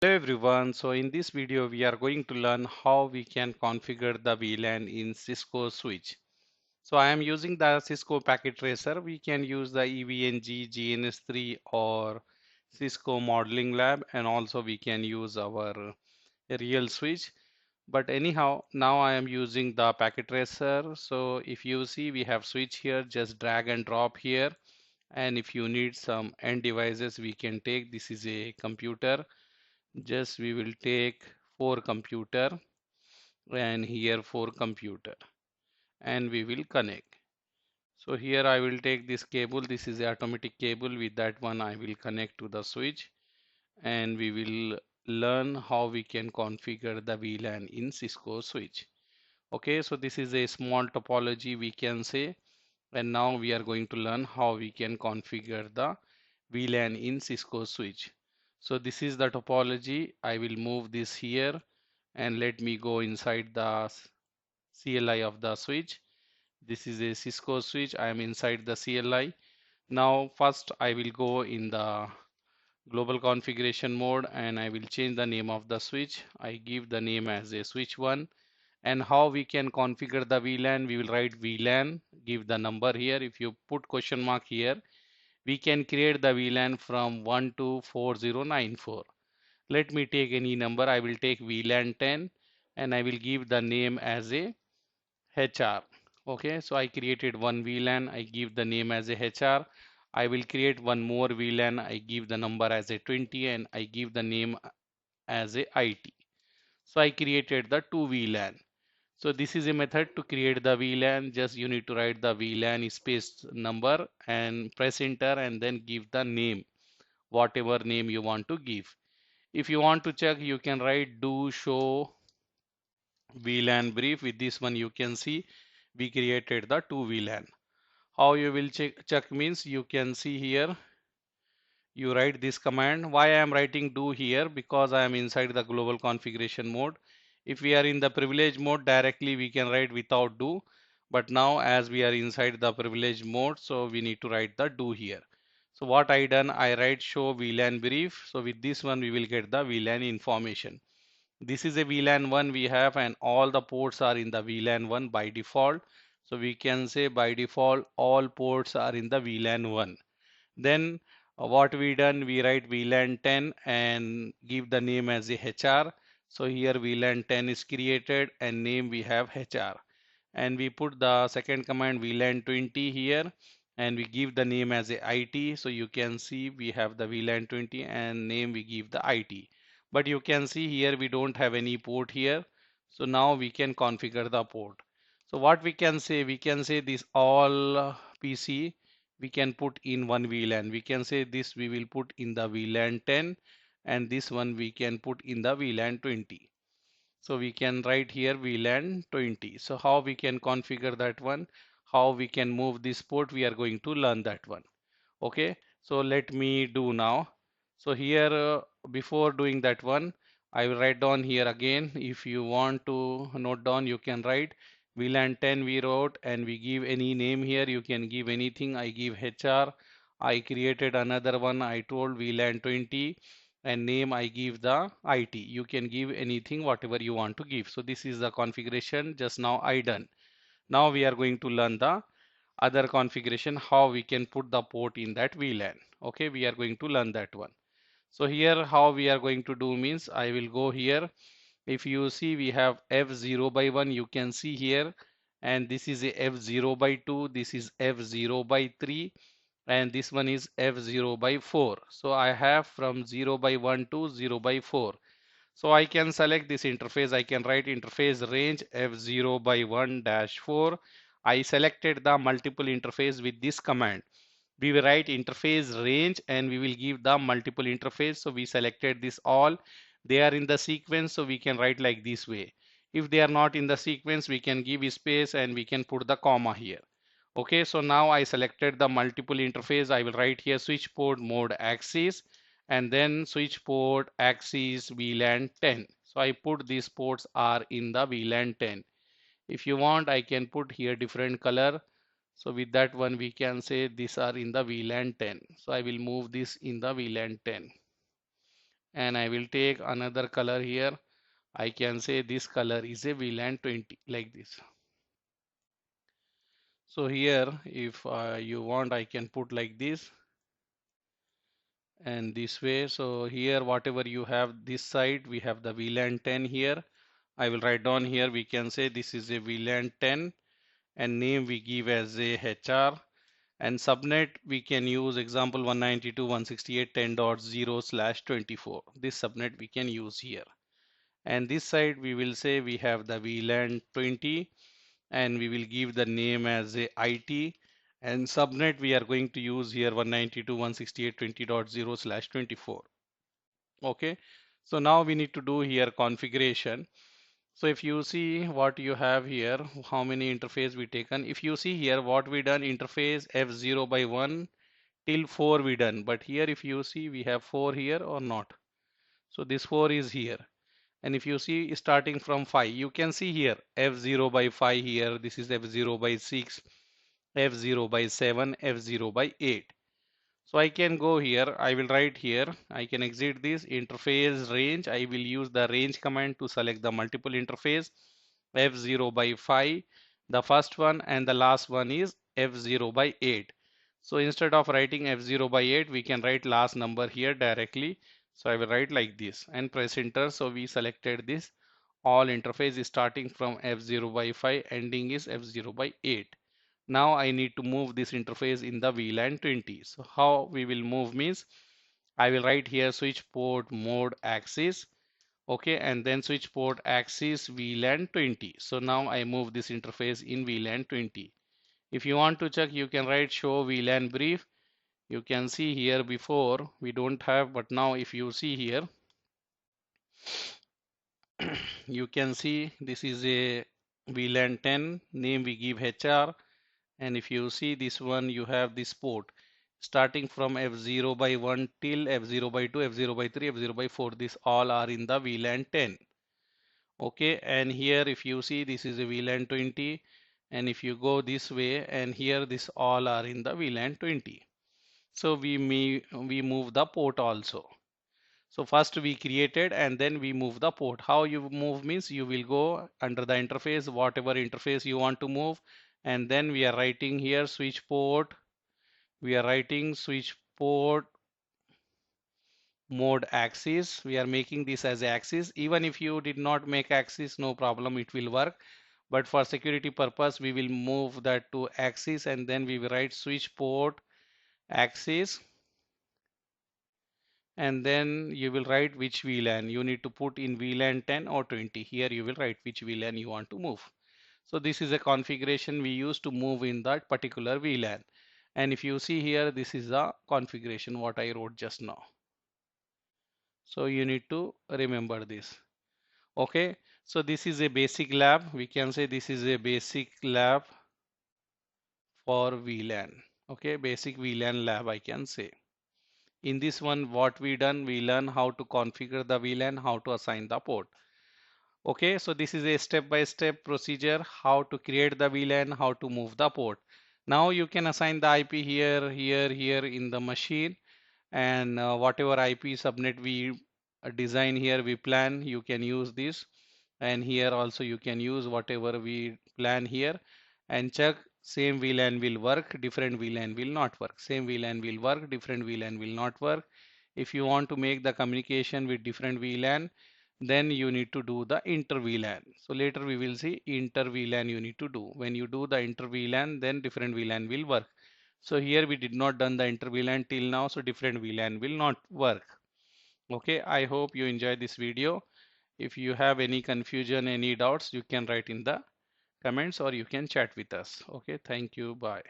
Hello everyone, so in this video we are going to learn how we can configure the VLAN in Cisco Switch. So I am using the Cisco Packet Tracer. We can use the EVNG, GNS3 or Cisco Modeling Lab, and also we can use our real switch. But anyhow, now I am using the Packet Tracer. So if you see, we have switch here, just drag and drop here. And if you need some end devices, we can take. This is a computer. Just we will take 4 computer and here 4 computer and we will connect. So here I will take this cable. This is the automatic cable. With that one I will connect to the switch and we will learn how we can configure the VLAN in Cisco Switch. Okay, so this is a small topology we can say, and now we are going to learn how we can configure the VLAN in Cisco Switch. So this is the topology. I will move this here and let me go inside the CLI of the switch. This is a Cisco switch. I am inside the CLI. Now first I will go in the global configuration mode and I will change the name of the switch. I give the name as a switch 1. And how we can configure the VLAN, we will write VLAN, give the number here. If you put question mark here, we can create the VLAN from 1 to 4094. Let me take any number. I will take VLAN 10 and I will give the name as a HR. Okay, so I created one VLAN. I give the name as a HR. I will create one more VLAN. I give the number as a 20 and I give the name as a IT. So I created the two VLAN. So this is a method to create the VLAN. Just you need to write the VLAN space number and press enter and then give the name, whatever name you want to give. If you want to check, you can write do show VLAN brief. With this one, you can see we created the two VLAN. How you will check means you can see here. You write this command. Why I am writing do here? Because I am inside the global configuration mode. If we are in the privilege mode, directly we can write without do. But now as we are inside the privilege mode, so we need to write the do here. So what I done, I write show VLAN brief. So with this one, we will get the VLAN information. This is a VLAN 1 we have and all the ports are in the VLAN 1 by default. So we can say by default all ports are in the VLAN 1. Then what we done, we write VLAN 10 and give the name as a HR. So here VLAN 10 is created and name we have HR. And we put the second command VLAN 20 here and we give the name as a IT. So you can see we have the VLAN 20 and name we give the IT. But you can see here we don't have any port here. So now we can configure the port. So what we can say this all PC we can put in one VLAN. We can say this we will put in the VLAN 10 and this one we can put in the VLAN 20. So we can write here VLAN 20. So how we can configure that one, how we can move this port, we are going to learn that one. Okay, so let me do now. So here before doing that one, I will write down here again. If you want to note down, you can write VLAN 10 we wrote and we give any name here. You can give anything. I give HR. I created another one. I told VLAN 20 and name I give the IT. You can give anything whatever you want to give. So this is the configuration just now I done. Now we are going to learn the other configuration, how we can put the port in that VLAN. Okay, we are going to learn that one. So here how we are going to do means I will go here. If you see we have F0 by 1, you can see here, and this is a F0 by 2, this is F0 by 3, and this one is F0 by 4. So I have from 0 by 1 to 0 by 4. So I can select this interface. I can write interface range F0 by 1 dash 4. I selected the multiple interface with this command. We will write interface range and we will give the multiple interface. So we selected this all. They are in the sequence, so we can write like this way. If they are not in the sequence, we can give space and we can put the comma here. Okay, so now I selected the multiple interface. I will write here switch port mode axis and then switch port axis VLAN 10. So I put these ports are in the VLAN 10. If you want, I can put here different color. So with that one, we can say these are in the VLAN 10. So I will move this in the VLAN 10. and I will take another color here. I can say this color is a VLAN 20 like this. So here if you want, I can put like this and this way. So here whatever you have this side, we have the VLAN 10 here. I will write down here, we can say this is a VLAN 10 and name we give as a HR, and subnet we can use example 192.168.10.0/24. This subnet we can use here. And this side we will say we have the VLAN 20 and we will give the name as a IT, and subnet we are going to use here 192.168.20.0/24. Okay, so now we need to do here configuration. So if you see what you have here, how many interface we taken, if you see here what we done, interface F0 by 1 till 4 we done, but here if you see we have 4 here or not. So this 4 is here, and if you see starting from 5, you can see here F0 by 5 here, this is F0 by 6, F0 by 7, F0 by 8. So I can go here, I will write here, I can exit this interface range. I will use the range command to select the multiple interface F0 by 5, the first one, and the last one is F0 by 8. So instead of writing F0 by 8, we can write last number here directly. So I will write like this and press enter. So we selected this all interface is starting from F0 by 5, ending is F0 by 8. Now I need to move this interface in the VLAN 20. So how we will move means, I will write here switch port mode axis, okay, and then switch port axis VLAN 20. So now I move this interface in VLAN 20. If you want to check, you can write show VLAN brief. You can see here before we don't have, but now if you see here, you can see this is a VLAN 10, name we give HR, and if you see this one, you have this port starting from F0 by 1 till F0 by 2, F0 by 3, F0 by 4. This all are in the VLAN 10. Okay, and here if you see this is a VLAN 20, and if you go this way, and here this all are in the VLAN 20. So we move the port also. So first we created and then we move the port. How you move means, you will go under the interface, whatever interface you want to move, and then we are writing here switch port. We are writing switch port mode axis. We are making this as axis. Even if you did not make axis, no problem, it will work. But for security purpose, we will move that to axis, and then we will write switch port axis, and then you will write which VLAN you need to put in, VLAN 10 or 20. Here you will write which VLAN you want to move. So this is a configuration we use to move in that particular VLAN. And if you see here, this is the configuration what I wrote just now. So you need to remember this. Okay, so this is a basic lab. We can say this is a basic lab for VLAN. Okay, basic VLAN lab I can say. In this one, what we done, we learn how to configure the VLAN, how to assign the port. Okay, so this is a step-by-step procedure, how to create the VLAN, how to move the port. Now you can assign the IP here, here in the machine, and whatever IP subnet we design here, we plan, you can use this. And here also you can use whatever we plan here, and check same VLAN will work, different VLAN will not work. Same VLAN will work, different VLAN will not work. If you want to make the communication with different VLAN, then you need to do the inter VLAN. So later we will see inter VLAN you need to do. When you do the inter VLAN, then different VLAN will work. So here we did not done the inter VLAN till now, so different VLAN will not work. Okay, I hope you enjoy this video. If you have any confusion, any doubts, you can write in the comments or you can chat with us. Okay, thank you. Bye.